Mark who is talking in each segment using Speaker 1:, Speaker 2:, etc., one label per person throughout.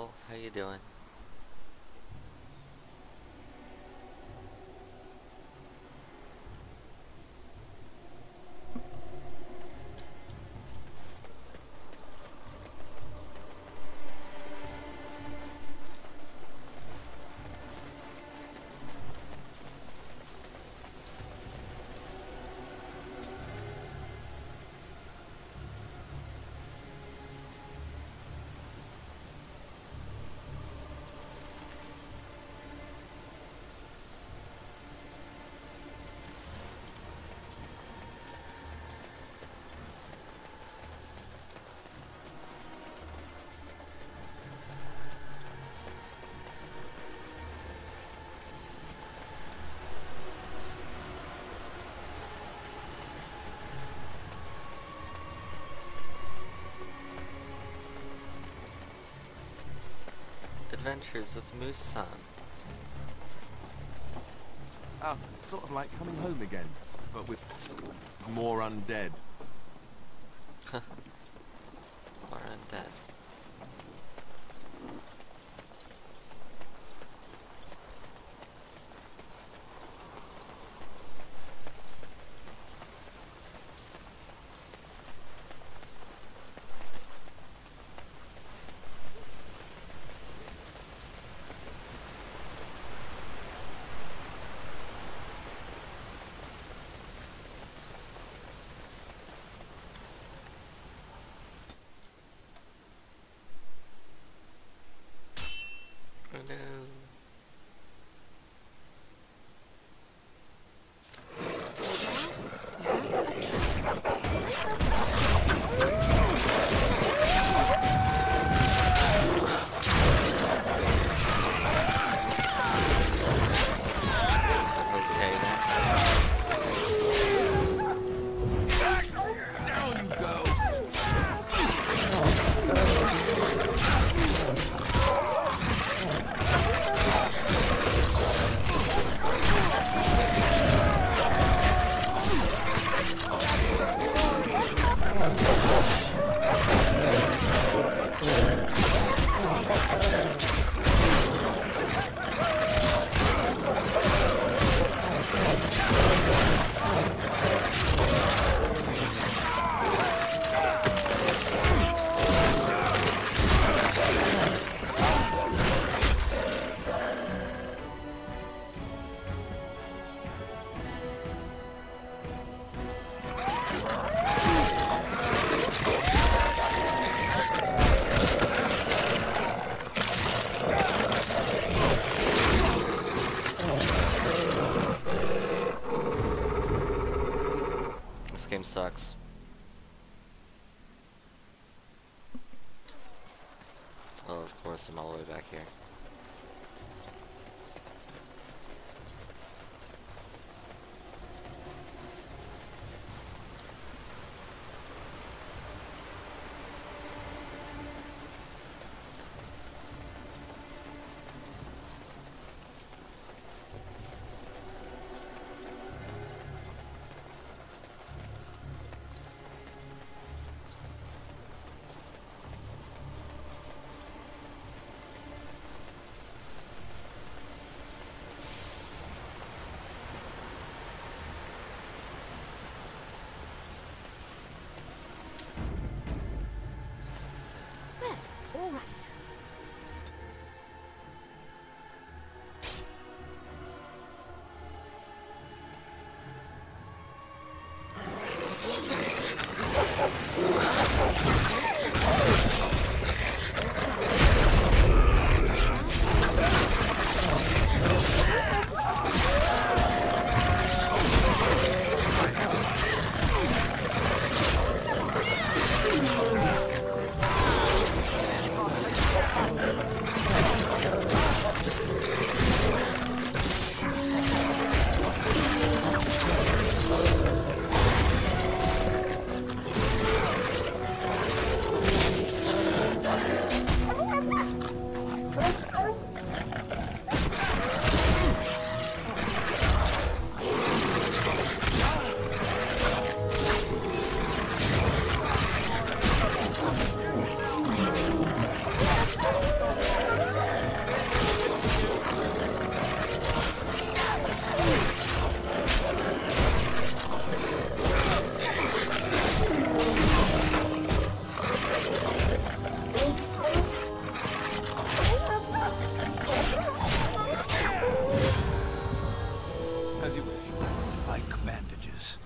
Speaker 1: Michael. How you doing? Adventures with Moose-san.
Speaker 2: Oh, it's sort of like coming home again, but with more undead.
Speaker 1: Or undead. Oh no. Okay
Speaker 2: Down you go!
Speaker 1: This game sucks. Oh, of course, I'm all the way back here.
Speaker 2: like bandages.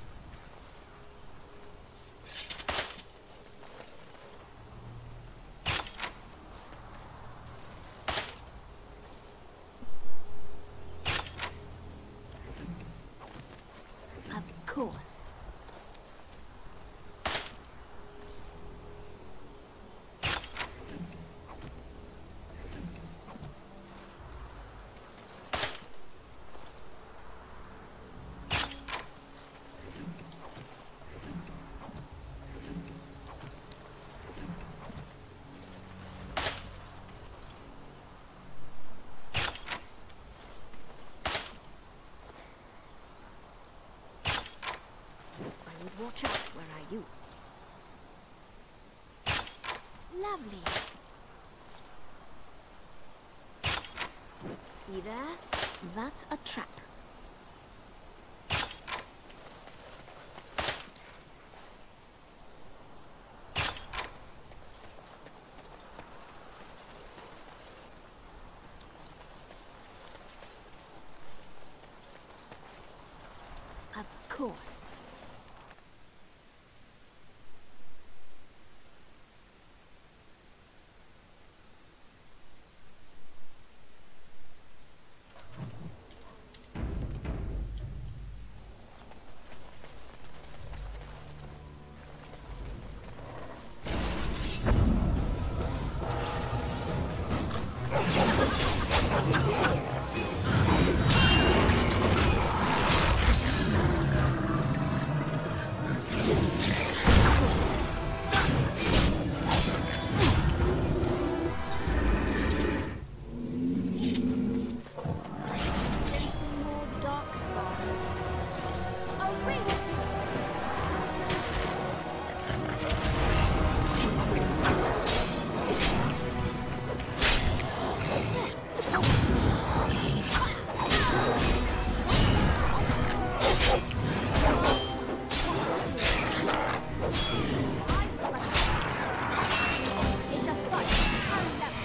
Speaker 3: Of course. I would watch out were I you. Lovely. See there? That's a trap. Of course. Sensing more darkspawn. A ring! It's a fight. Hurry up.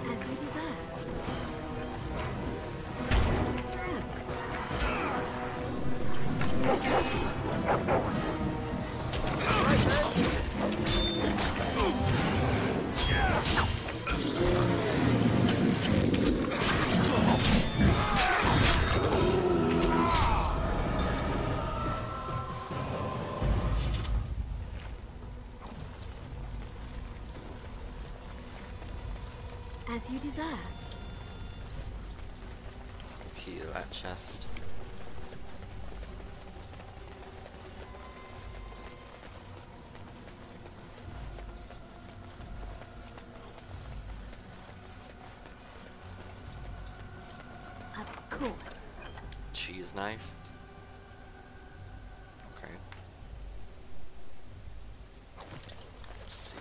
Speaker 3: As you desire. As you desire.
Speaker 1: Key to that chest.
Speaker 3: Of course.
Speaker 1: Cheese knife. Okay. Let's see.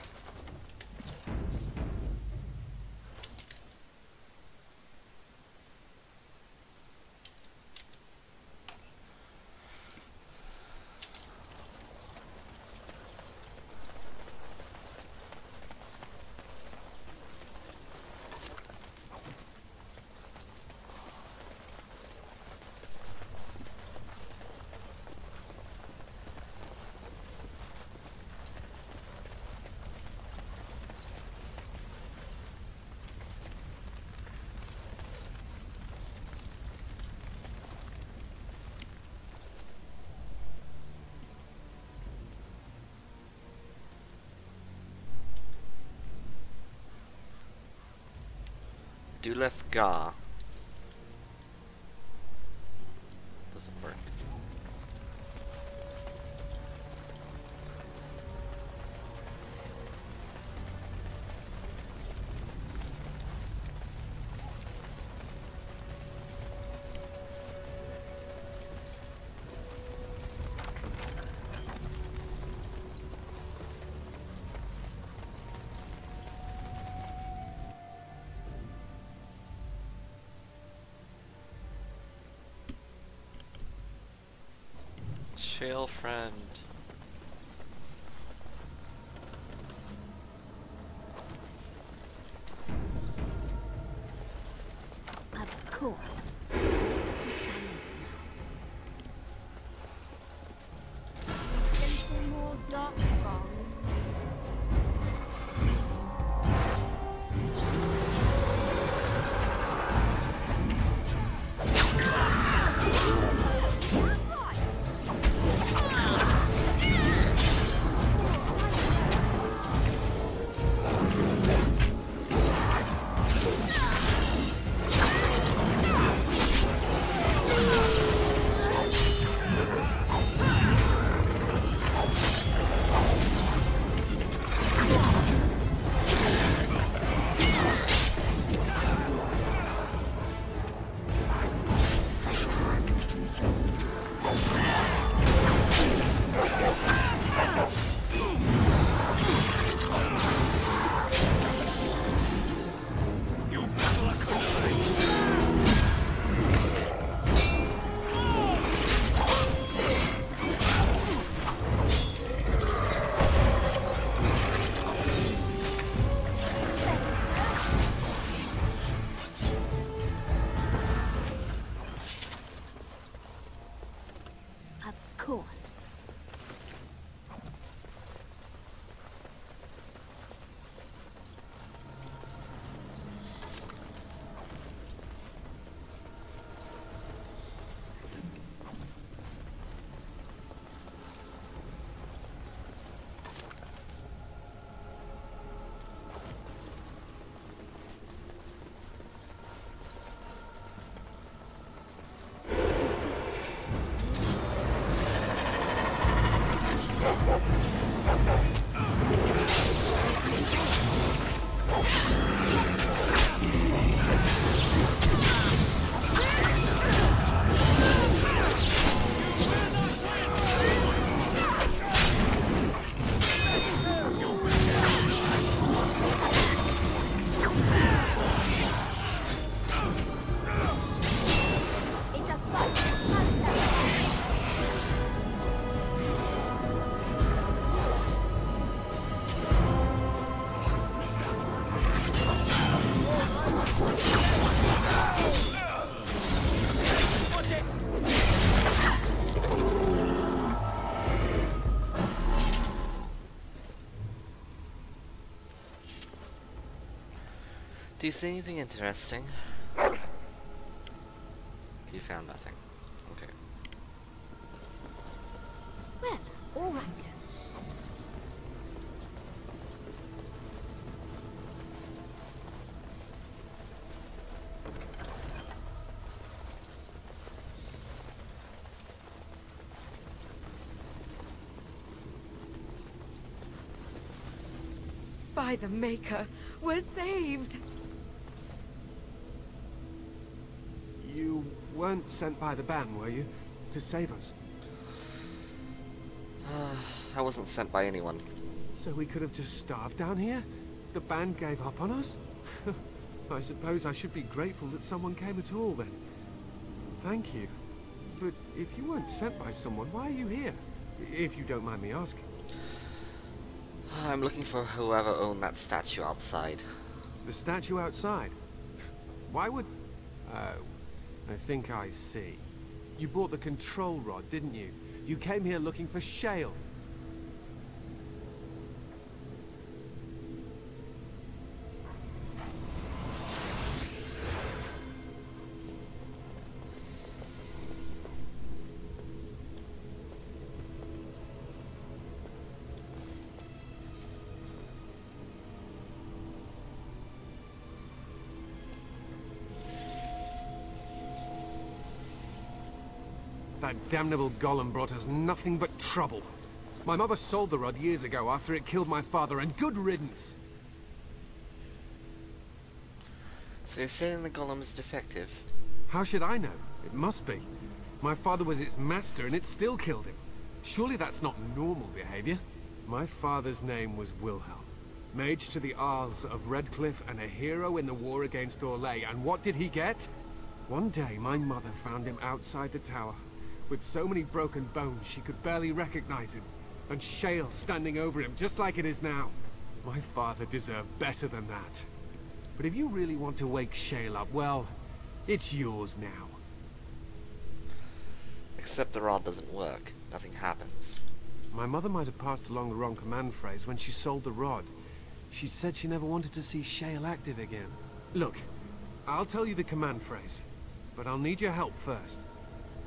Speaker 1: Dulef Gar. Doesn't work. Shale friend.
Speaker 3: Of course. Let's be silent now. Sensing more darkspawn. Of course. It's a fight.
Speaker 1: Do you see anything interesting? You found nothing. Okay.
Speaker 3: Well, all right.
Speaker 4: By the Maker, we're saved!
Speaker 5: You weren't sent by the ban, were you? To save us?
Speaker 1: I wasn't sent by anyone.
Speaker 5: So we could have just starved down here? The band gave up on us? I suppose I should be grateful that someone came at all then. Thank you. But if you weren't sent by someone, why are you here? If you don't mind me asking.
Speaker 1: I'm looking for whoever owned that statue outside.
Speaker 5: The statue outside? Why would... I think I see. You bought the control rod, didn't you? You came here looking for Shale. That damnable golem brought us nothing but trouble. My mother sold the rod years ago after it killed my father, and good riddance.
Speaker 1: So you're saying the golem is defective?
Speaker 5: How should I know? It must be. My father was its master, and it still killed him. Surely that's not normal behavior. My father's name was Wilhelm. Mage to the Arls of Redcliffe and a hero in the war against Orlais. And what did he get? One day, my mother found him outside the tower, with so many broken bones she could barely recognize him, and Shale standing over him, just like it is now. My father deserved better than that. But if you really want to wake Shale up, well, it's yours now.
Speaker 1: Except the rod doesn't work. Nothing happens.
Speaker 5: My mother might have passed along the wrong command phrase when she sold the rod. She said she never wanted to see Shale active again. Look, I'll tell you the command phrase, but I'll need your help first.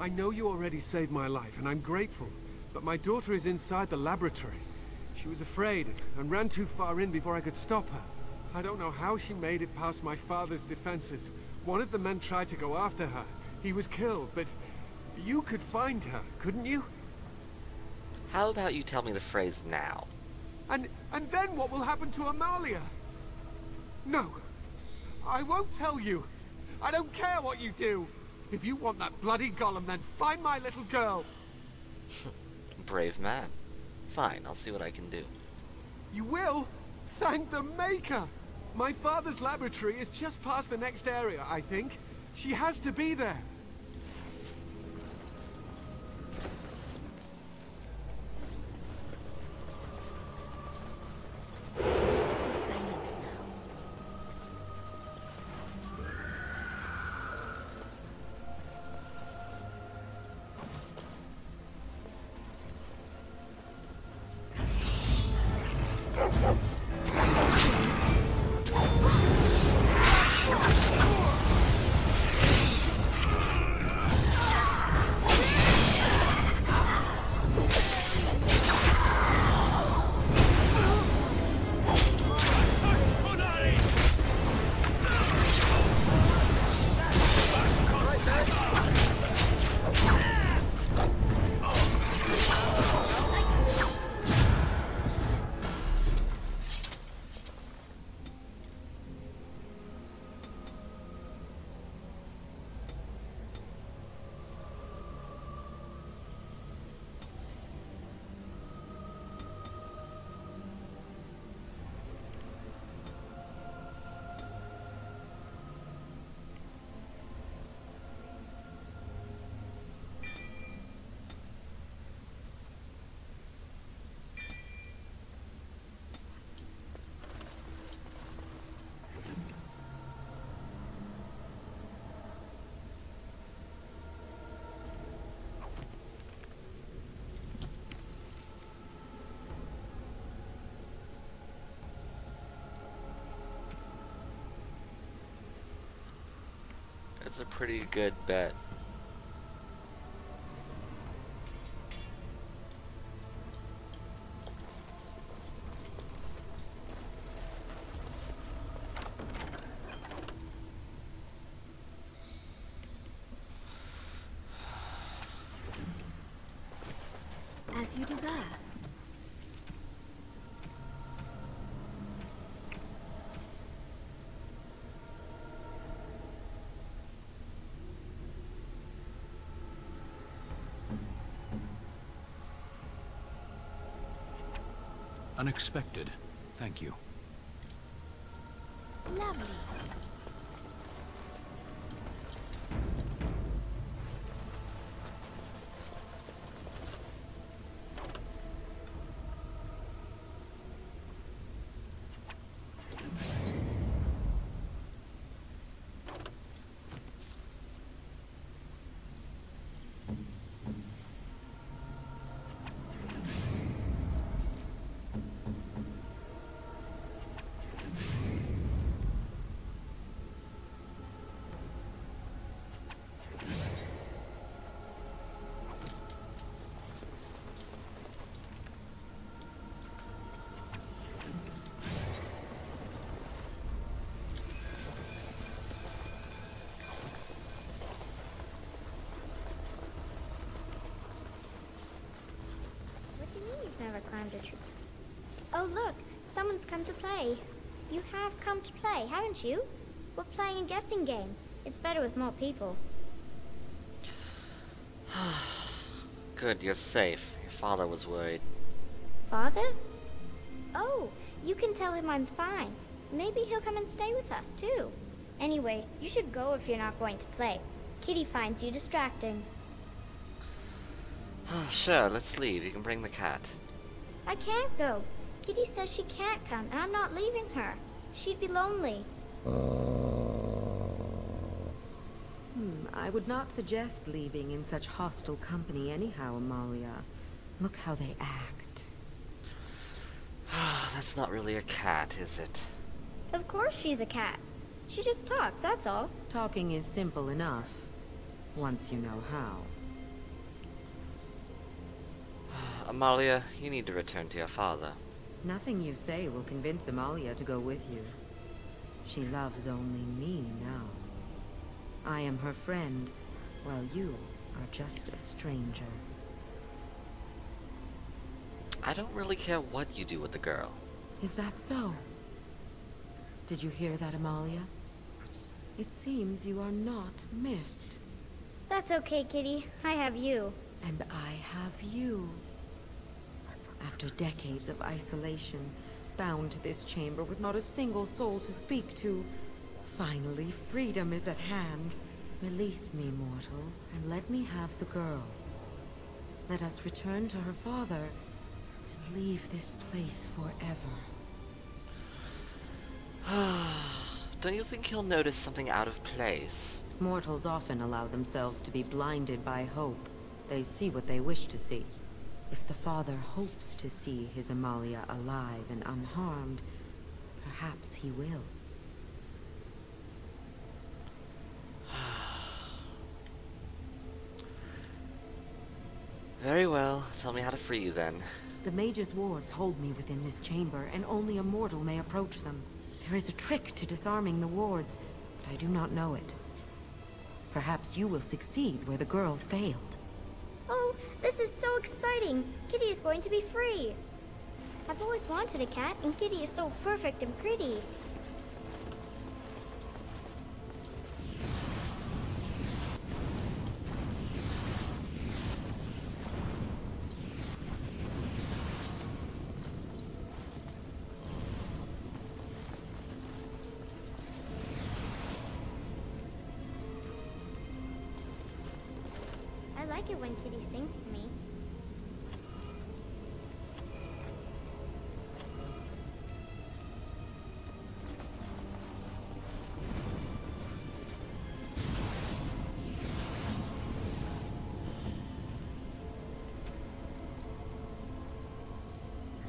Speaker 5: I know you already saved my life, and I'm grateful, but my daughter is inside the laboratory. She was afraid and ran too far in before I could stop her. I don't know how she made it past my father's defenses. One of the men tried to go after her. He was killed, but you could find her, couldn't you?
Speaker 1: How about you tell me the phrase now?
Speaker 5: And then what will happen to Amalia? No, I won't tell you. I don't care what you do. If you want that bloody golem, then find my little girl.
Speaker 1: Brave man. Fine, I'll see what I can do.
Speaker 5: You will? Thank the Maker! My father's laboratory is just past the next area, I think. She has to be there.
Speaker 3: It's silent now.
Speaker 1: It's a pretty good bet.
Speaker 3: As you desire.
Speaker 6: Unexpected. Thank you.
Speaker 3: Lovely.
Speaker 7: has come to play. You have come to play, haven't you? We're playing a guessing game. It's better with more people.
Speaker 1: Good, you're safe. Your father was worried.
Speaker 7: Father? Oh, you can tell him I'm fine. Maybe he'll come and stay with us, too. Anyway, you should go if you're not going to play. Kitty finds you distracting.
Speaker 1: Sure, let's leave. You can bring the cat.
Speaker 7: I can't go. Kitty says she can't come, and I'm not leaving her. She'd be lonely.
Speaker 4: I would not suggest leaving in such hostile company anyhow, Amalia. Look how they act.
Speaker 1: That's not really a cat, is it?
Speaker 7: Of course she's a cat. She just talks, that's all.
Speaker 4: Talking is simple enough, once you know how.
Speaker 1: Amalia, you need to return to your father.
Speaker 4: Nothing you say will convince Amalia to go with you. She loves only me now. I am her friend, while you are just a stranger.
Speaker 1: I don't really care what you do with the girl.
Speaker 4: Is that so? Did you hear that, Amalia? It seems you are not missed.
Speaker 7: That's okay, Kitty. I have you.
Speaker 4: And I have you. After decades of isolation, bound to this chamber with not a single soul to speak to, finally freedom is at hand. Release me, mortal, and let me have the girl. Let us return to her father and leave this place forever.
Speaker 1: Don't you think he'll notice something out of place?
Speaker 4: Mortals often allow themselves to be blinded by hope. They see what they wish to see. If the father hopes to see his Amalia alive and unharmed, perhaps he will.
Speaker 1: Very well. Tell me how to free you then.
Speaker 4: The mage's wards hold me within this chamber, and only a mortal may approach them. There is a trick to disarming the wards, but I do not know it. Perhaps you will succeed where the girl failed.
Speaker 7: Oh, this is so exciting. Kitty is going to be free. I've always wanted a cat, and Kitty is so perfect and pretty. I like it when Kitty sings to me.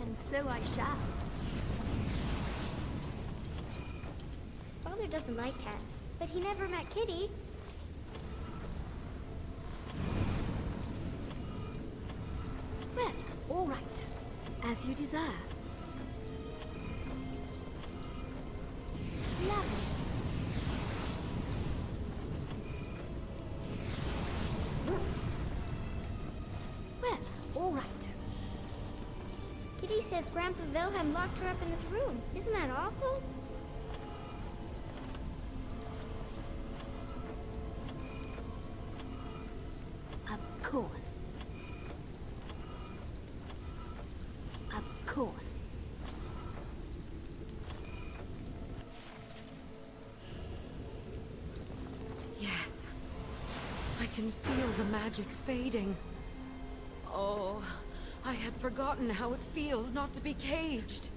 Speaker 3: And so I shall.
Speaker 7: Father doesn't like cats, but he never met Kitty.
Speaker 3: Well, all right. As you desire. Lovely. Well, all right.
Speaker 7: Kitty says Grandpa Wilhelm locked her up in this room. Isn't that awful?
Speaker 3: Of course. Of course.
Speaker 4: Yes. I can feel the magic fading. Oh, I had forgotten how it feels not to be caged.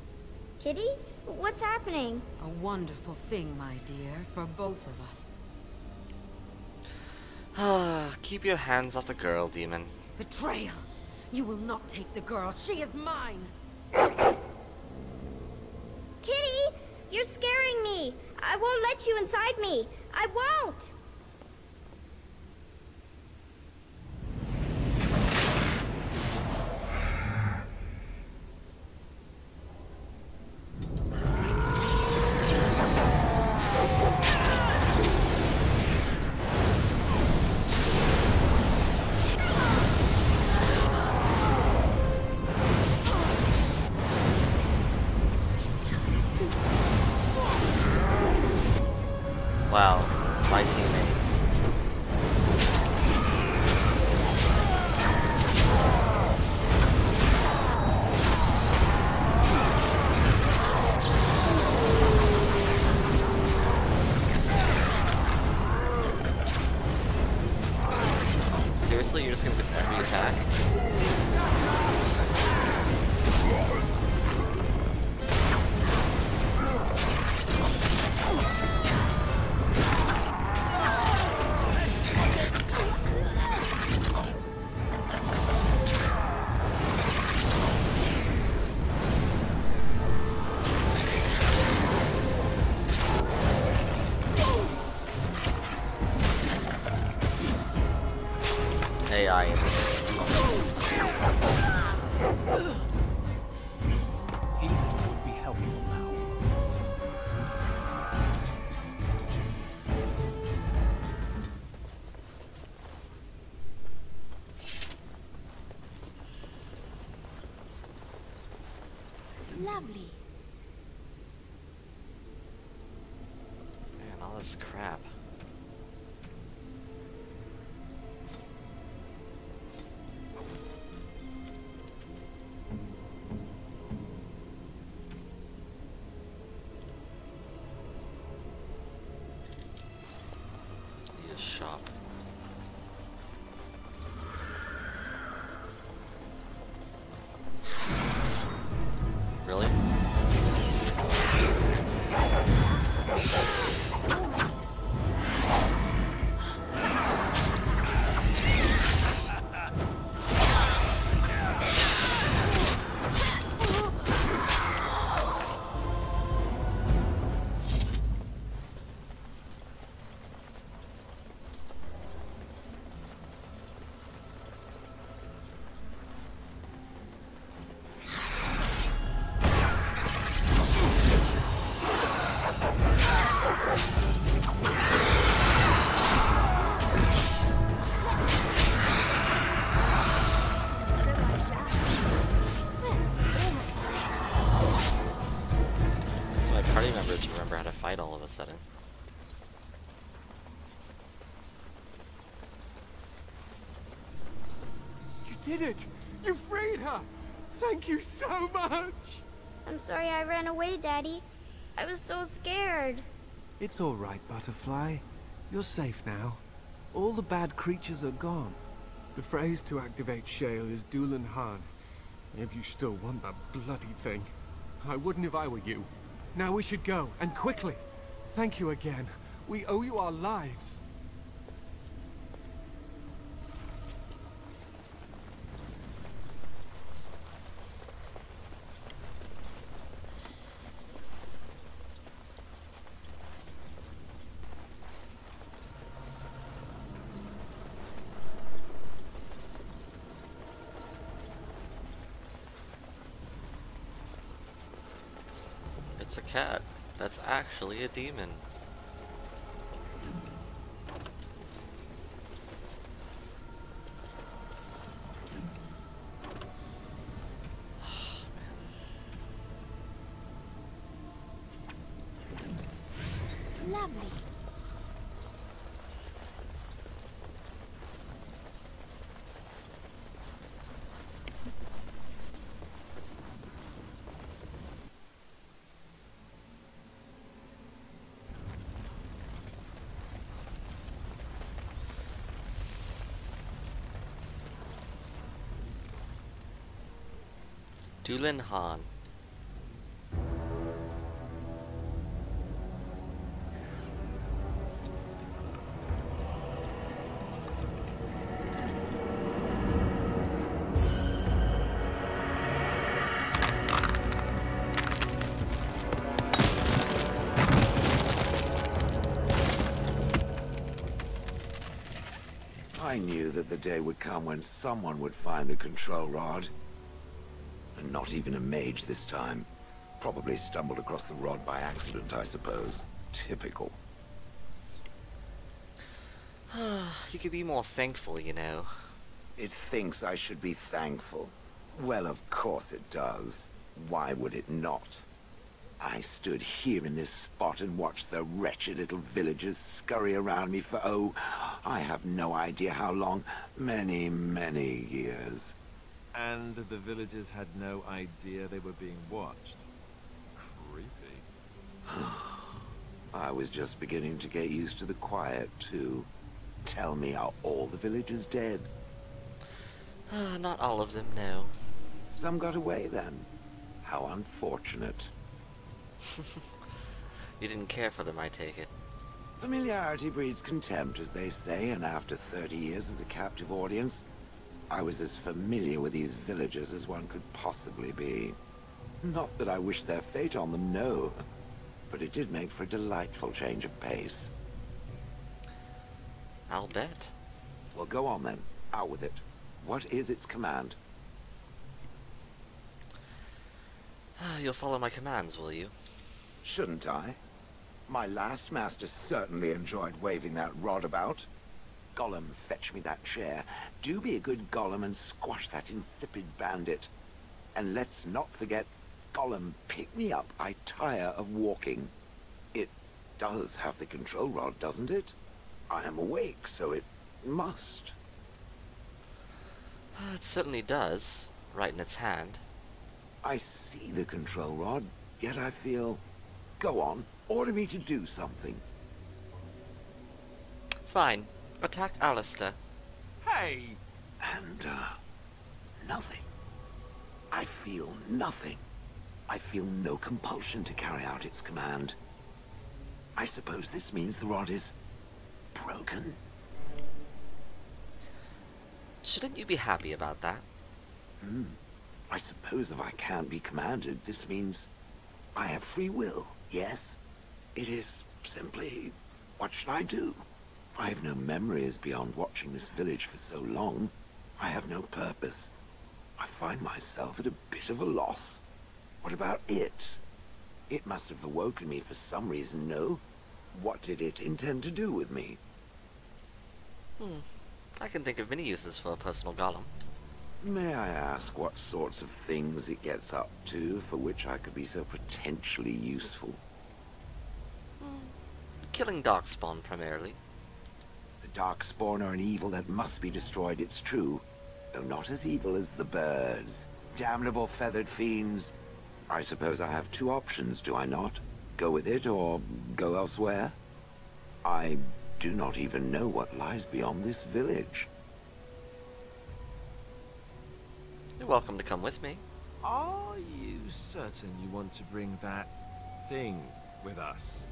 Speaker 7: Kitty? What's happening?
Speaker 4: A wonderful thing, my dear, for both of us.
Speaker 1: Keep your hands off the girl, demon.
Speaker 4: Betrayal! You will not take the girl. She is mine!
Speaker 7: Kitty! You're scaring me! I won't let you inside me! I won't!
Speaker 3: He's
Speaker 1: my teammates. Seriously, you're just gonna miss every attack? AI in this.
Speaker 6: Healing would be helpful now.
Speaker 3: Lovely.
Speaker 1: Man, all this crap. Need a shop. Really? So my party members remember how to fight all of a sudden.
Speaker 5: You did it! You freed her! Thank you so much!
Speaker 7: I'm sorry I ran away, Daddy. I was so scared.
Speaker 5: It's all right, Butterfly. You're safe now. All the bad creatures are gone. The phrase to activate Shale is Dulan Han. If you still want that bloody thing. I wouldn't if I were you. Now we should go, and quickly. Thank you again. We owe you our lives.
Speaker 1: It's a cat. That's actually a demon.
Speaker 3: Lovely.
Speaker 1: Dulan Han.
Speaker 8: I knew that the day would come when someone would find the control rod. And not even a mage this time. Probably stumbled across the rod by accident, I suppose. Typical.
Speaker 1: You could be more thankful, you know.
Speaker 8: It thinks I should be thankful. Well, of course it does. Why would it not? I stood here in this spot and watched the wretched little villagers scurry around me for, oh, I have no idea how long. Many, many years.
Speaker 2: And the villagers had no idea they were being watched. Creepy.
Speaker 8: I was just beginning to get used to the quiet, too. Tell me, are all the villagers dead?
Speaker 1: Not all of them, no.
Speaker 8: Some got away, then. How unfortunate.
Speaker 1: You didn't care for them, I take it.
Speaker 8: Familiarity breeds contempt, as they say, and after 30 years as a captive audience, I was as familiar with these villagers as one could possibly be. Not that I wish their fate on them, no. But it did make for a delightful change of pace.
Speaker 1: I'll bet.
Speaker 8: Well, go on then. Out with it. What is its command?
Speaker 1: You'll follow my commands, will you?
Speaker 8: Shouldn't I? My last master certainly enjoyed waving that rod about. Gollum, fetch me that chair. Do be a good Gollum and squash that insipid bandit. And let's not forget, Gollum, pick me up. I tire of walking. It does have the control rod, doesn't it? I am awake, so it must.
Speaker 1: It certainly does, right in its hand.
Speaker 8: I see the control rod, yet I feel... Go on, order me to do something.
Speaker 1: Fine. Attack Alistair.
Speaker 2: Hey!
Speaker 8: And, nothing. I feel nothing. I feel no compulsion to carry out its command. I suppose this means the rod is... broken?
Speaker 1: Shouldn't you be happy about that?
Speaker 8: I suppose if I can't be commanded, this means I have free will, yes? It is simply, what should I do? I have no memories beyond watching this village for so long. I have no purpose. I find myself at a bit of a loss. What about it? It must have awoken me for some reason, no? What did it intend to do with me?
Speaker 1: I can think of many uses for a personal golem.
Speaker 8: May I ask what sorts of things it gets up to for which I could be so potentially useful?
Speaker 1: Killing Darkspawn, primarily.
Speaker 8: The Darkspawn are an evil that must be destroyed, it's true. Though not as evil as the birds. Damnable feathered fiends. I suppose I have two options, do I not? Go with it or go elsewhere? I do not even know what lies beyond this village.
Speaker 1: You're welcome to come with me.
Speaker 2: Are you certain you want to bring that thing with us?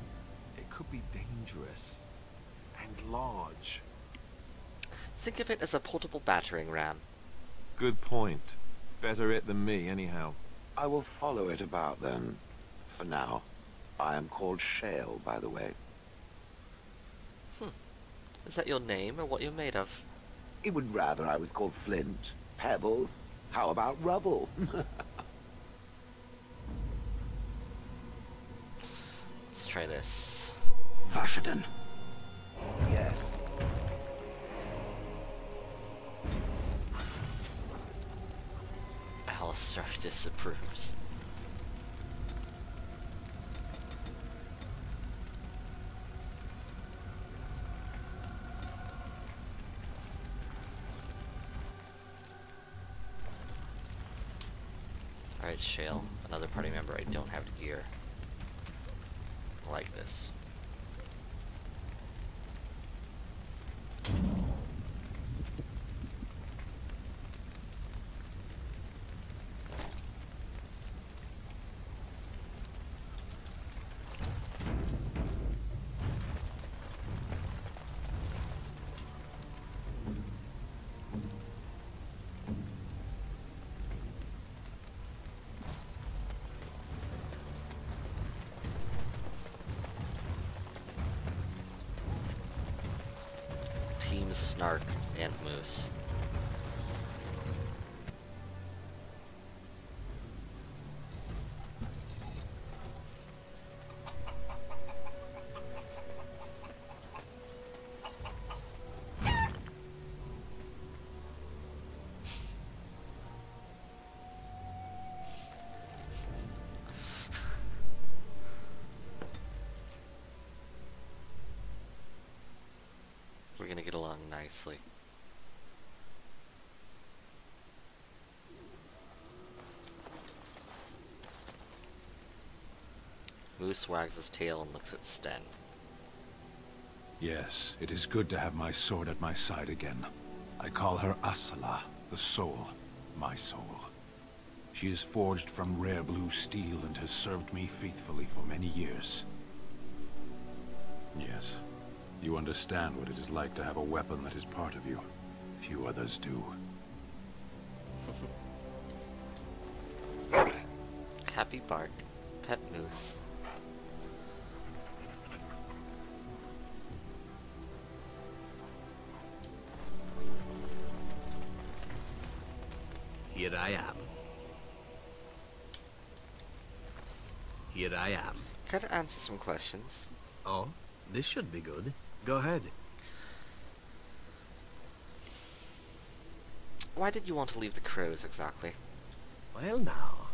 Speaker 2: It could be dangerous and large.
Speaker 1: Think of it as a portable battering ram.
Speaker 2: Good point. Better it than me, anyhow.
Speaker 8: I will follow it about then. For now. I am called Shale, by the way.
Speaker 1: Is that your name or what you're made of?
Speaker 8: It would rather I was called Flint. Pebbles. How about rubble?
Speaker 1: Let's try this.
Speaker 8: Vashaden. Yes.
Speaker 1: Alistair disapproves. Alright, Shale, another party member I don't have to gear. I like this. Teams Snark and Moose. we're gonna get along nicely. Moose wags his tail and looks at Sten.
Speaker 9: Yes, it is good to have my sword at my side again. I call her Asala, the soul, my soul. She is forged from rare blue steel and has served me faithfully for many years. Yes, you understand what it is like to have a weapon that is part of you. Few others do.
Speaker 1: Happy bark, pet moose.
Speaker 10: Here I am. Here I am.
Speaker 1: Gotta answer some questions.
Speaker 10: Oh, this should be good. Go ahead.
Speaker 1: Why did you want to leave the crows exactly?
Speaker 10: Well now,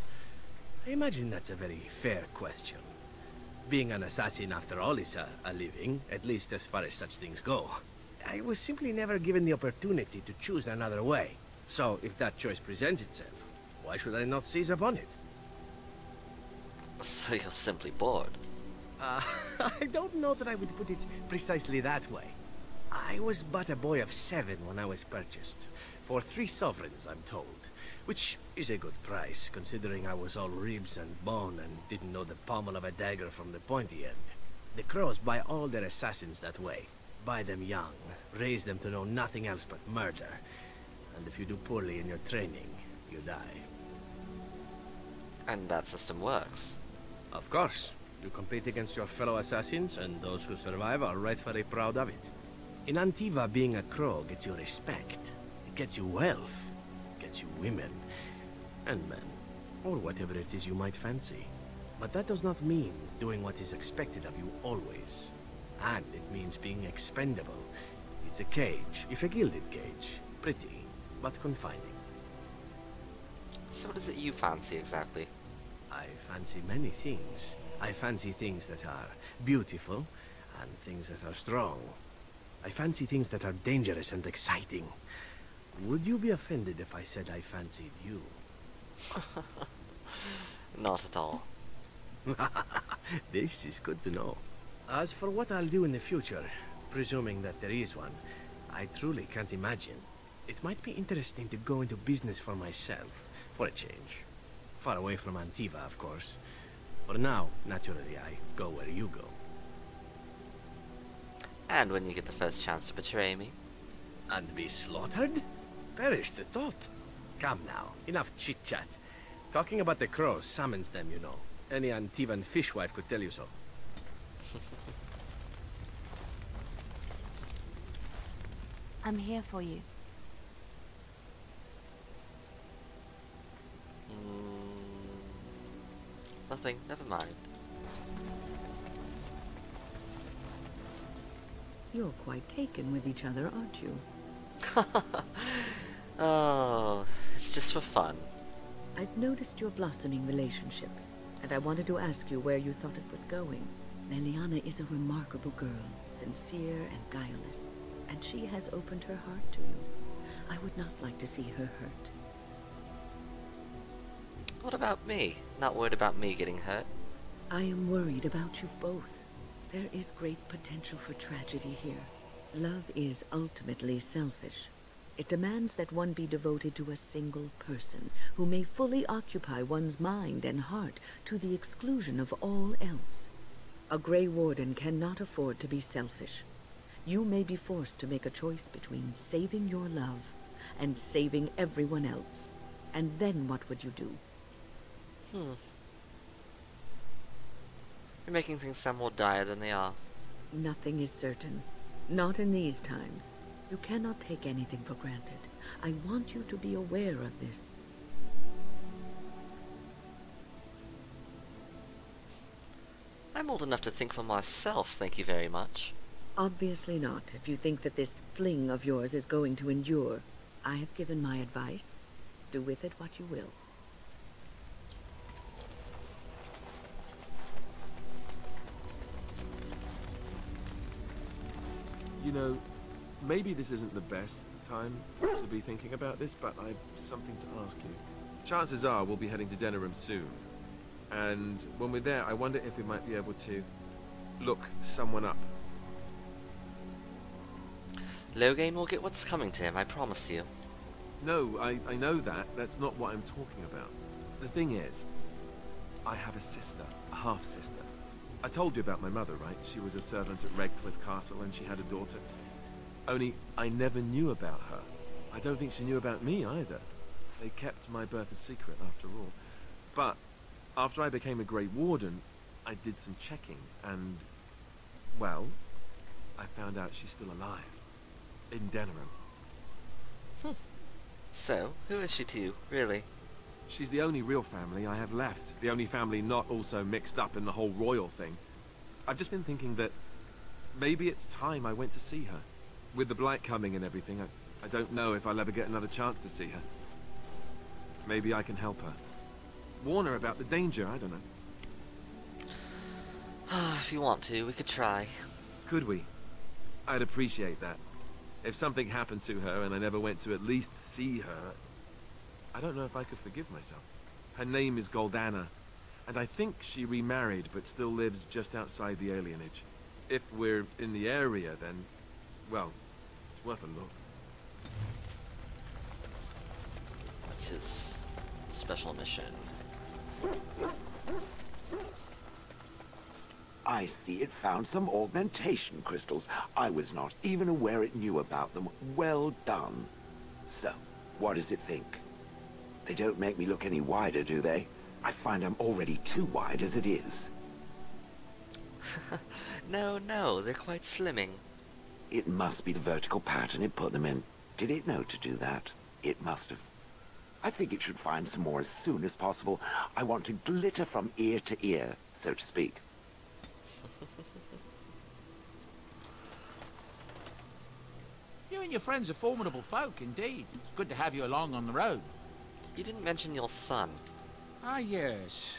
Speaker 10: I imagine that's a very fair question. Being an assassin after all is a living, at least as far as such things go. I was simply never given the opportunity to choose another way. So, if that choice presents itself, why should I not seize upon it?
Speaker 1: So you're simply bored.
Speaker 10: I don't know that I would put it precisely that way. I was but a boy of 7 when I was purchased. For 3 sovereigns, I'm told. Which is a good price, considering I was all ribs and bone and didn't know the pommel of a dagger from the pointy end. The crows buy all their assassins that way. Buy them young, raise them to know nothing else but murder. And if you do poorly in your training, you die.
Speaker 1: And that system works.
Speaker 10: Of course. You compete against your fellow assassins, and those who survive are rightfully proud of it. In Antiva, being a crow gets you respect. It gets you wealth. It gets you women. And men. Or whatever it is you might fancy. But that does not mean doing what is expected of you always. And it means being expendable. It's a cage, if a gilded cage. Pretty, but confining.
Speaker 1: So what is it you fancy exactly?
Speaker 10: I fancy many things. I fancy things that are beautiful, and things that are strong. I fancy things that are dangerous and exciting. Would you be offended if I said I fancied you?
Speaker 1: Not at all.
Speaker 10: This is good to know. As for what I'll do in the future, presuming that there is one, I truly can't imagine. It might be interesting to go into business for myself, for a change. Far away from Antiva, of course. For now, naturally, I go where you go.
Speaker 1: And when you get the first chance to betray me?
Speaker 10: And be slaughtered? Perish the thought. Come now, enough chit-chat. Talking about the crows summons them, you know. Any Antivan fishwife could tell you so.
Speaker 3: I'm here for you.
Speaker 1: Nothing, never mind.
Speaker 4: You're quite taken with each other, aren't you?
Speaker 1: Oh, it's just for fun.
Speaker 4: I've noticed your blossoming relationship, and I wanted to ask you where you thought it was going. Leliana is a remarkable girl, sincere and guileless, and she has opened her heart to you. I would not like to see her hurt.
Speaker 1: What about me? Not worried about me getting hurt?
Speaker 4: I am worried about you both. There is great potential for tragedy here. Love is ultimately selfish. It demands that one be devoted to a single person who may fully occupy one's mind and heart to the exclusion of all else. A Grey Warden cannot afford to be selfish. You may be forced to make a choice between saving your love and saving everyone else. And then what would you do?
Speaker 1: You're making things sound more dire than they are.
Speaker 4: Nothing is certain. Not in these times. You cannot take anything for granted. I want you to be aware of this.
Speaker 1: I'm old enough to think for myself, thank you very much.
Speaker 4: Obviously not, if you think that this fling of yours is going to endure. I have given my advice. Do with it what you will.
Speaker 2: You know, maybe this isn't the best time to be thinking about this, but I've something to ask you. Chances are we'll be heading to Denerim soon. And when we're there, I wonder if we might be able to look someone up.
Speaker 1: Loghain will get what's coming to him, I promise you.
Speaker 2: No, I know that. That's not what I'm talking about. The thing is, I have a sister, a half-sister. I told you about my mother, right? She was a servant at Redcliffe Castle and she had a daughter. Only, I never knew about her. I don't think she knew about me either. They kept my birth a secret after all. But, after I became a Grey Warden, I did some checking and, well, I found out she's still alive. In Denerim.
Speaker 1: So, who is she to you, really?
Speaker 2: She's the only real family I have left. The only family not also mixed up in the whole royal thing. I've just been thinking that maybe it's time I went to see her. With the blight coming and everything, I don't know if I'll ever get another chance to see her. Maybe I can help her. Warn her about the danger, I don't know.
Speaker 1: If you want to, we could try.
Speaker 2: Could we? I'd appreciate that. If something happened to her and I never went to at least see her, I don't know if I could forgive myself. Her name is Goldana, and I think she remarried but still lives just outside the alienage. If we're in the area, then, well, it's worth a look.
Speaker 1: That's his special mission.
Speaker 8: I see it found some augmentation crystals. I was not even aware it knew about them. Well done. So, what does it think? They don't make me look any wider, do they? I find I'm already too wide as it is.
Speaker 1: No, they're quite slimming.
Speaker 8: It must be the vertical pattern it put them in. Did it know to do that? It must have. I think it should find some more as soon as possible. I want to glitter from ear to ear, so to speak.
Speaker 6: You and your friends are formidable folk, indeed. It's good to have you along on the road.
Speaker 1: You didn't mention your son.
Speaker 6: Ah, yes.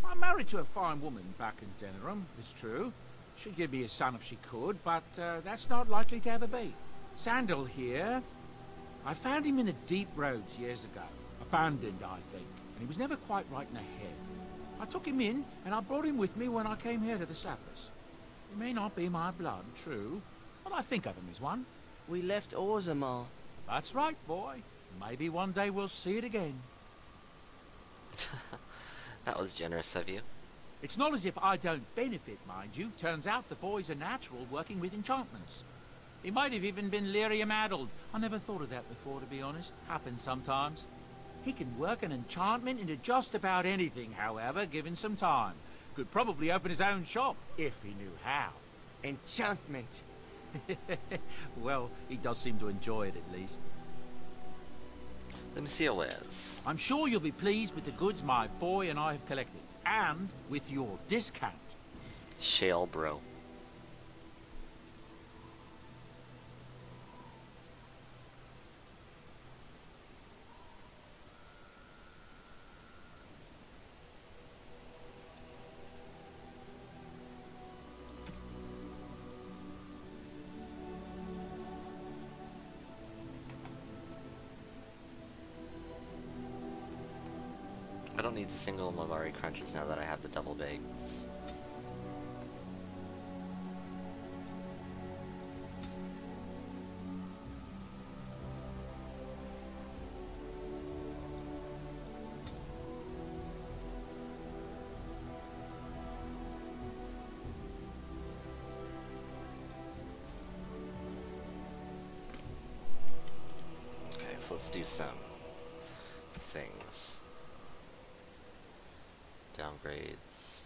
Speaker 6: I'm married to a fine woman back in Denerim, it's true. She'd give me a son if she could, but that's not likely to ever be. Sandal here. I found him in the deep roads years ago. Abandoned, I think, and he was never quite right in the head. I took him in, and I brought him with me when I came here to the Sappers. He may not be my blood, true, but I think of him as one.
Speaker 11: We left Orzammar.
Speaker 6: That's right, boy. Maybe one day we'll see it again.
Speaker 1: That was generous of you.
Speaker 6: It's not as if I don't benefit, mind you. Turns out the boy's a natural working with enchantments. He might have even been lyrium-addled. I never thought of that before, to be honest. Happens sometimes. He can work an enchantment into just about anything, however, given some time. Could probably open his own shop, if he knew how.
Speaker 11: Enchantment.
Speaker 6: Well, he does seem to enjoy it, at least.
Speaker 1: Let me see your wares.
Speaker 6: I'm sure you'll be pleased with the goods my boy and I have collected. And with your discount.
Speaker 1: Shale bro. I don't need single Molari crunches now that I have the double bakes. Okay, so let's do some things. Downgrades.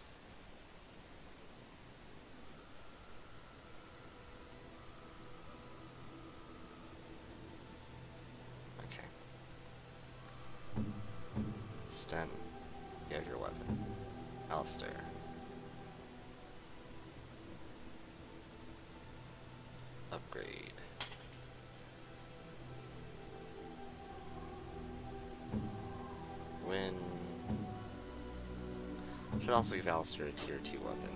Speaker 1: Okay. Stem. You have your weapon. Alistair. Upgrade. Win. Should also give Alistair a tier 2 weapon.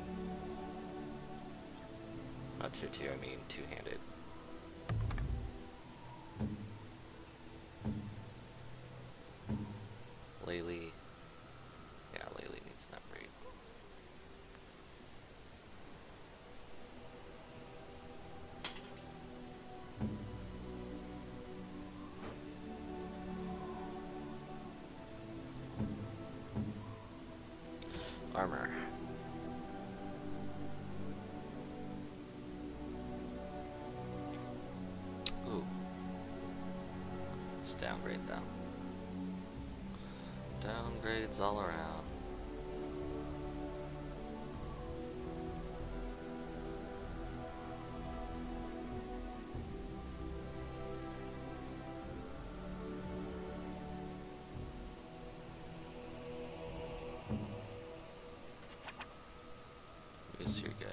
Speaker 1: Not tier 2, I mean two-handed. Just downgrade them. Downgrades all around. Yes, you're good.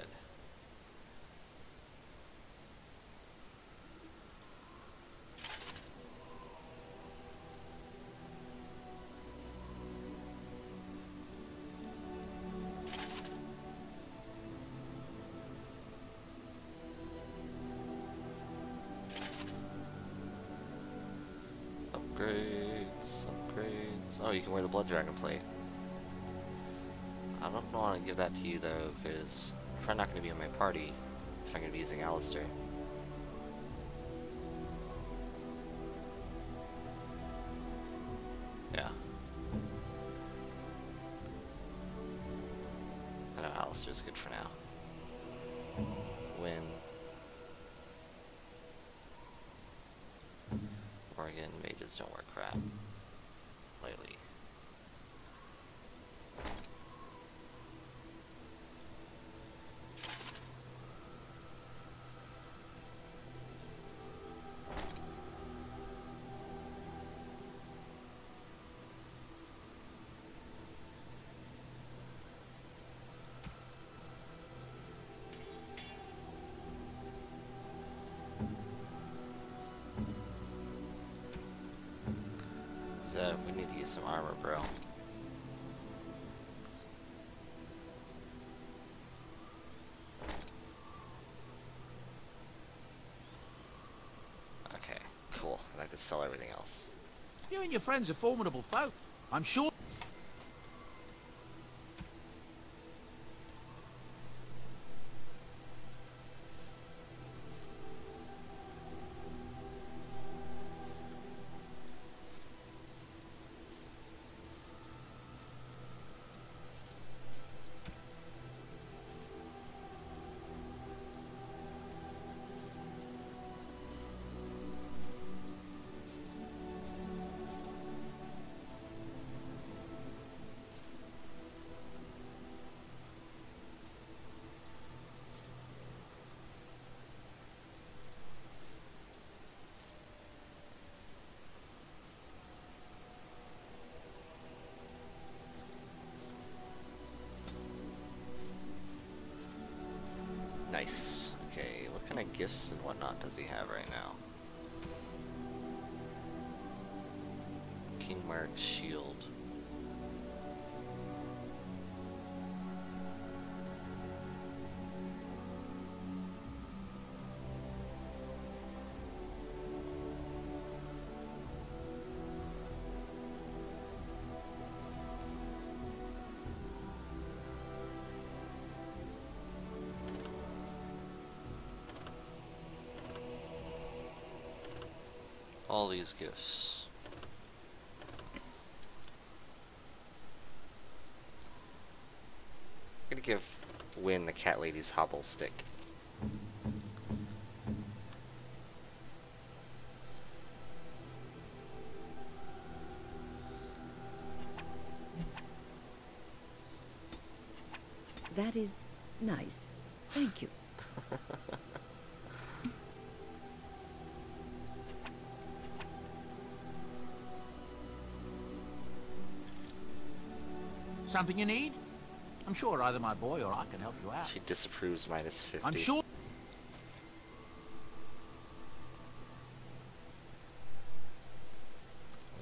Speaker 1: Upgrades, upgrades. Oh, you can wear the Blood Dragon plate. I don't want to give that to you though, because you're probably not going to be in my party if I'm going to be using Alistair. Yeah. I know Alistair's good for now. Win. Oregon mages don't work crap lately. So we need to use some armor, bro. Okay, cool. And I could sell everything else.
Speaker 6: You and your friends are formidable folk. I'm sure.
Speaker 1: Nice. Okay, what kind of gifts and whatnot does he have right now? King Mark's shield. All these gifts. I'm gonna give Wynne the cat lady's hobble stick.
Speaker 12: That is nice. Thank you.
Speaker 6: Something you need? I'm sure either my boy or I can help you out.
Speaker 1: She disapproves minus 50.
Speaker 6: I'm sure.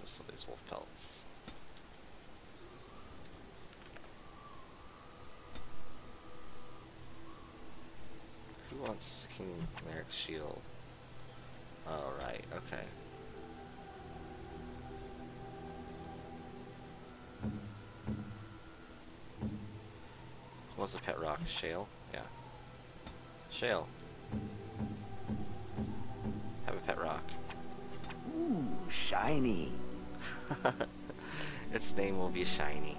Speaker 1: Just some of these wolf pelts. Who wants King Merrick's shield? Oh, right, okay. Who wants a pet rock? Shale? Yeah. Shale. Have a pet rock.
Speaker 8: Ooh, shiny.
Speaker 1: Its name will be Shiny.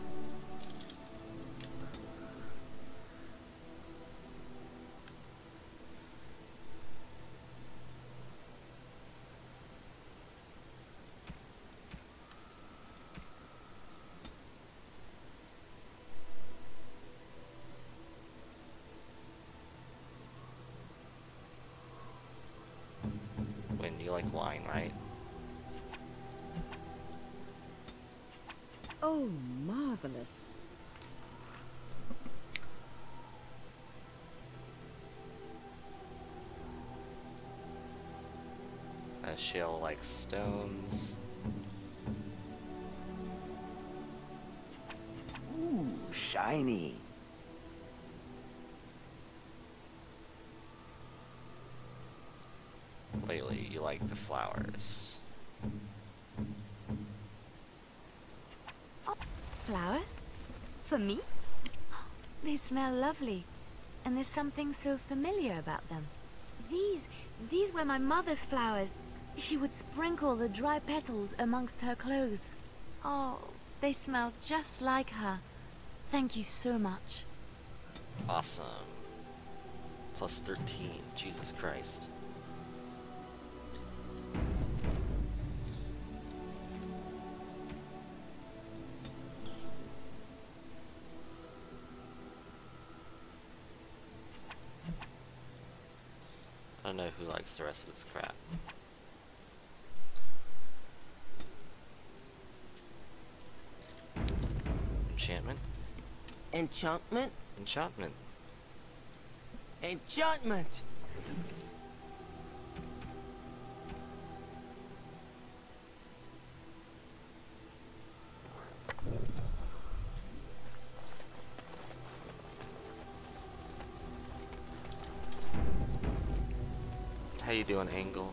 Speaker 1: You like wine, right?
Speaker 12: Oh, marvelous.
Speaker 1: She'll like stones.
Speaker 8: Ooh, shiny.
Speaker 1: Lately, you like the flowers.
Speaker 13: Flowers? For me? They smell lovely. And there's something so familiar about them. These were my mother's flowers. She would sprinkle the dry petals amongst her clothes. Oh, they smell just like her. Thank you so much.
Speaker 1: Awesome. Plus 13. Jesus Christ. I don't know who likes the rest of this crap. Enchantment?
Speaker 11: Enchantment?
Speaker 1: Enchantment.
Speaker 11: Enchantment!
Speaker 1: How you doing, Angle?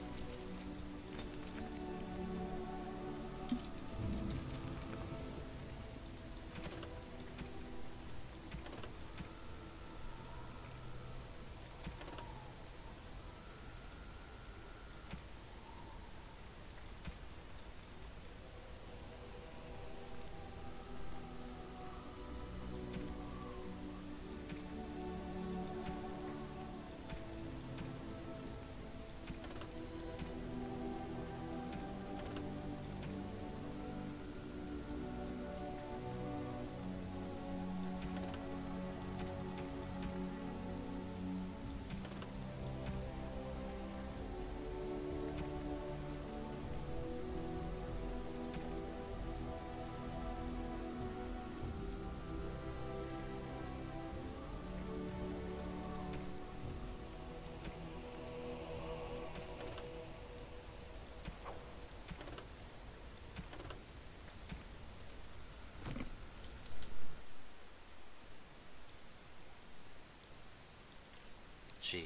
Speaker 1: Gee.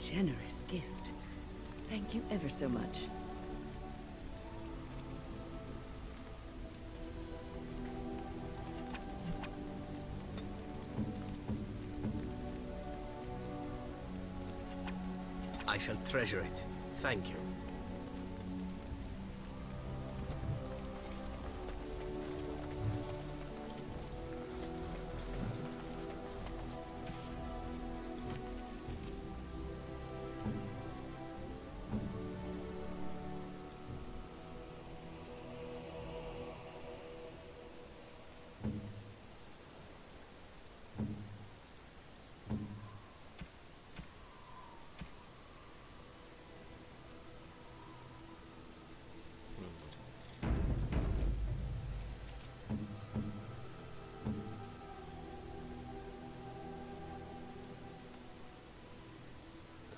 Speaker 12: Generous gift. Thank you ever so much.
Speaker 10: I shall treasure it. Thank you.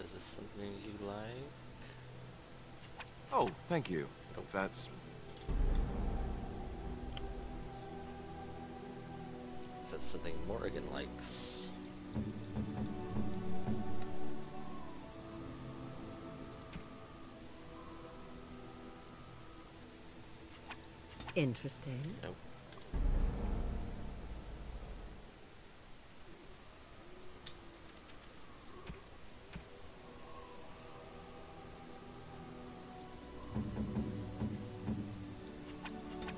Speaker 10: Is this something you like?
Speaker 2: Oh, thank you. That's...
Speaker 1: Is that something Morrigan likes?
Speaker 12: Interesting.
Speaker 1: Nope.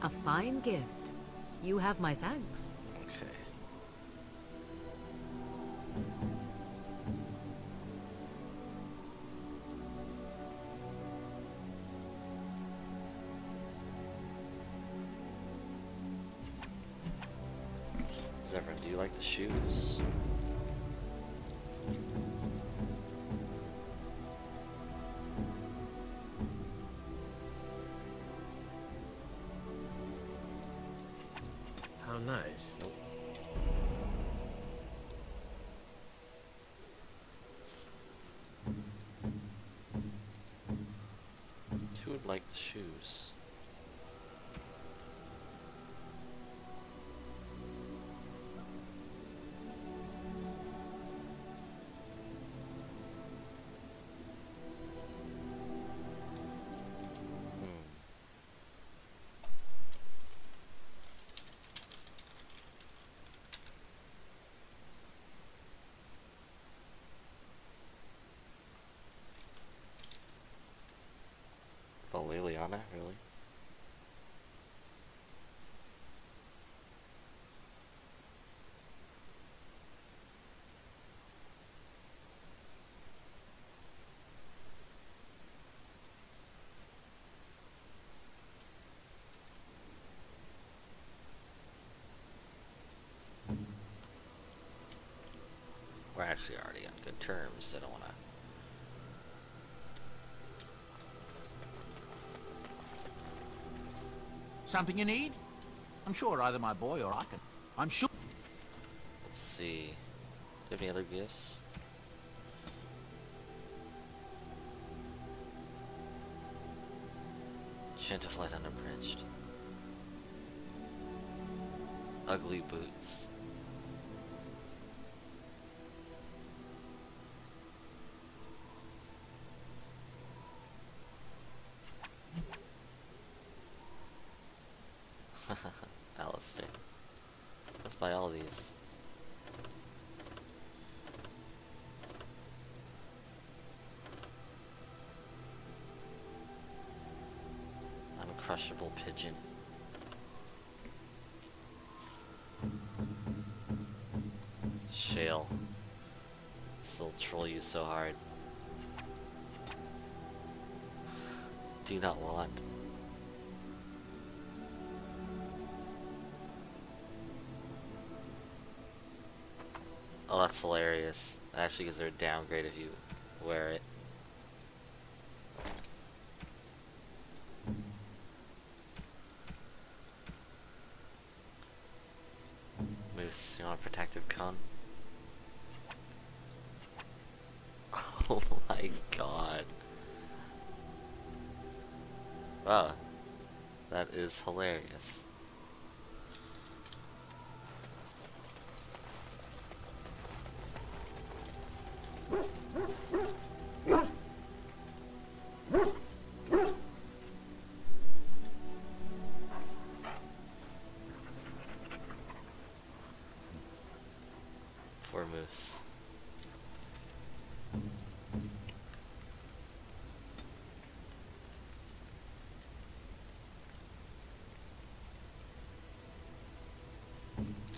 Speaker 12: A fine gift. You have my thanks.
Speaker 1: Okay. Zephyr, do you like the shoes?
Speaker 10: How nice.
Speaker 1: Nope. Who would like the shoes? Oh, Liliana, really? We're actually already on good terms, so I don't wanna...
Speaker 6: Something you need? I'm sure either my boy or I can. I'm sure.
Speaker 1: Let's see. Do you have any other gifts? Chantiflight unabridged. Ugly boots. Alistair. Let's buy all these. Uncrushable pigeon. Shale. This'll troll you so hard. Do not want. Oh, that's hilarious. That actually gives her a downgrade if you wear it. Moose, you want a protective cone? Oh my god. Wow. That is hilarious. Poor Moose.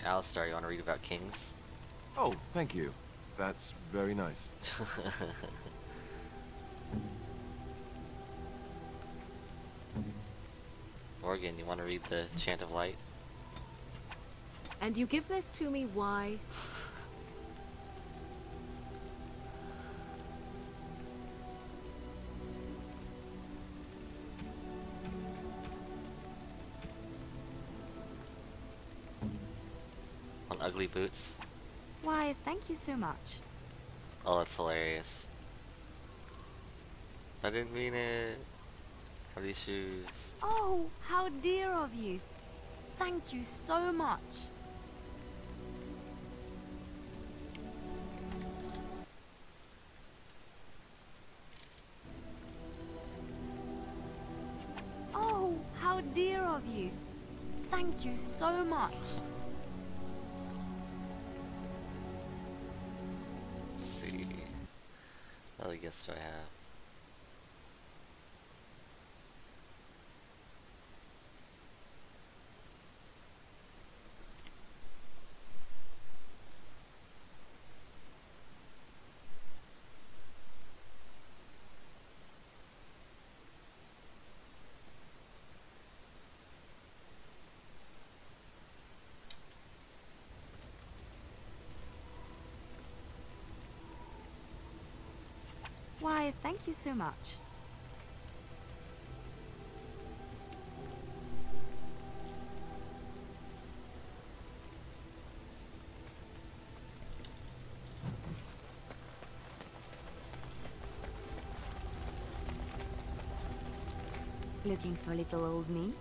Speaker 1: Alistair, you want to read about kings?
Speaker 2: Oh, thank you. That's very nice.
Speaker 1: Morgan, you want to read the Chant of Light?
Speaker 12: And you give this to me, why?
Speaker 1: On ugly boots?
Speaker 13: Why, thank you so much.
Speaker 1: Oh, that's hilarious. I didn't mean it. Are these shoes?
Speaker 13: Oh, how dear of you. Thank you so much. Oh, how dear of you. you so much.
Speaker 1: Let's see. What other gifts do I have?
Speaker 13: Why, thank you so much. Looking for little old me?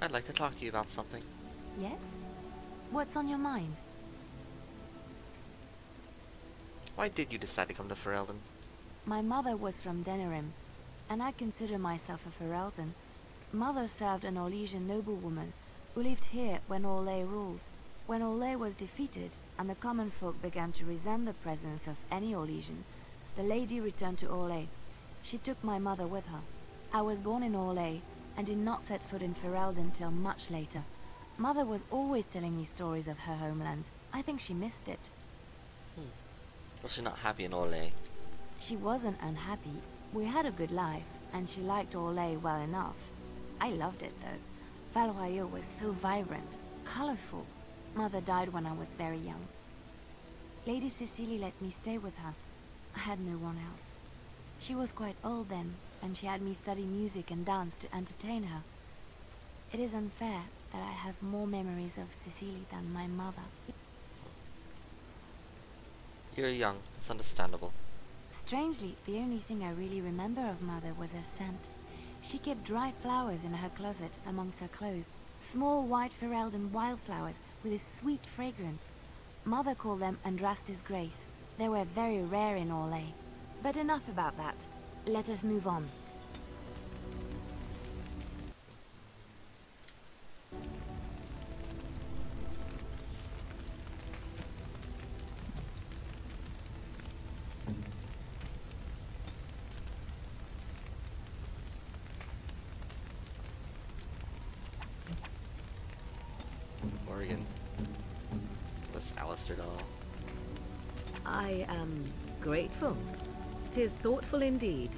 Speaker 1: I'd like to talk to you about something.
Speaker 13: Yes? What's on your mind?
Speaker 1: Why did you decide to come to Ferelden?
Speaker 13: My mother was from Denerim, and I consider myself a Ferelden. Mother served an Orlesian noblewoman who lived here when Orlais ruled. When Orlais was defeated, and the common folk began to resent the presence of any Orlesian, the lady returned to Orlais. She took my mother with her. I was born in Orlais, and did not set foot in Ferelden till much later. Mother was always telling me stories of her homeland. I think she missed it.
Speaker 1: Was she not happy in Orlais?
Speaker 13: She wasn't unhappy. We had a good life, and she liked Orlais well enough. I loved it, though. Val Royeaux was so vibrant, colorful. Mother died when I was very young. Lady Cecily let me stay with her. I had no one else. She was quite old then, and she had me study music and dance to entertain her. It is unfair that I have more memories of Cecily than my mother.
Speaker 1: You're young. It's understandable.
Speaker 13: Strangely, the only thing I really remember of Mother was her scent. She kept dried flowers in her closet amongst her clothes. Small white Ferelden wildflowers with a sweet fragrance. Mother called them Andraste's Grace. They were very rare in Orlais. But enough about that. Let us move on.
Speaker 1: Morgan. This Alistair doll.
Speaker 12: I am grateful. 'Tis thoughtful indeed.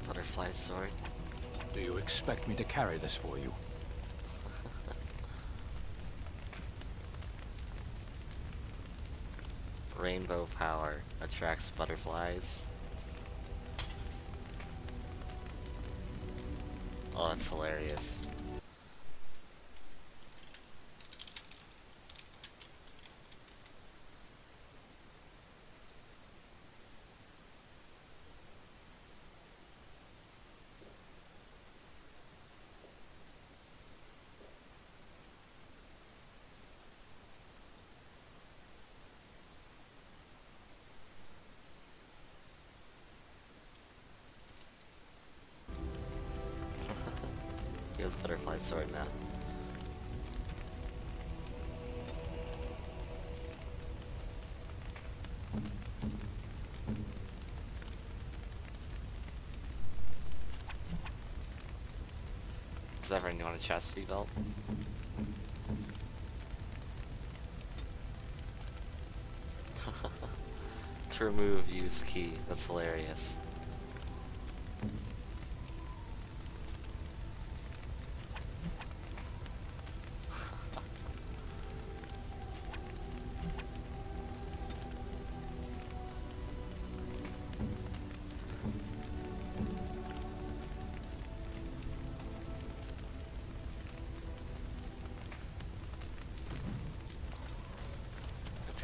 Speaker 1: Butterfly sword.
Speaker 9: Do you expect me to carry this for you?
Speaker 1: Rainbow power attracts butterflies. Oh, that's hilarious. He has butterfly sword now. Does everyone want a chastity belt? To remove, use key. That's hilarious.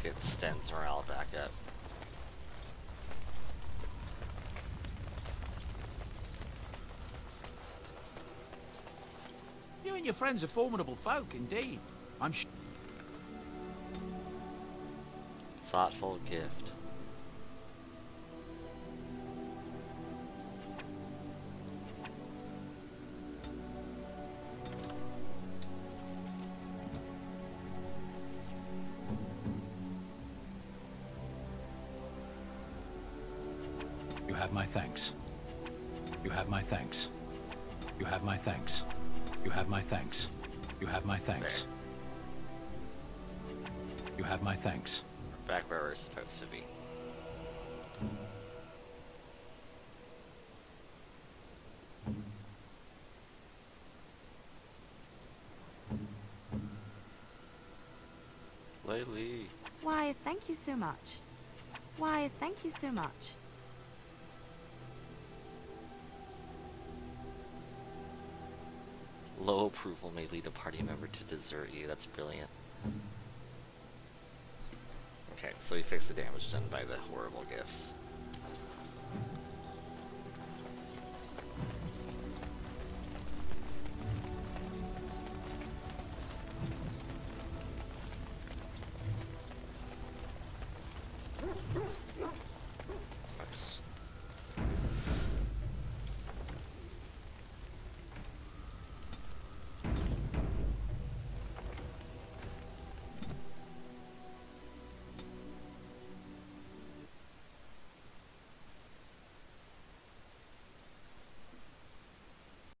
Speaker 1: get Sten's morale back up.
Speaker 6: You and your friends are formidable folk, indeed. I'm sure.
Speaker 1: Thoughtful gift.
Speaker 9: You have my thanks. You have my thanks. You have my thanks. You have my thanks. You have my thanks. You have my thanks.
Speaker 1: Back where we're supposed to be. Laylee.
Speaker 13: Why, thank you so much. Why, thank you so much.
Speaker 1: Low approval may lead a party member to desert you. That's brilliant. Okay, so we fixed the damage done by the horrible gifts.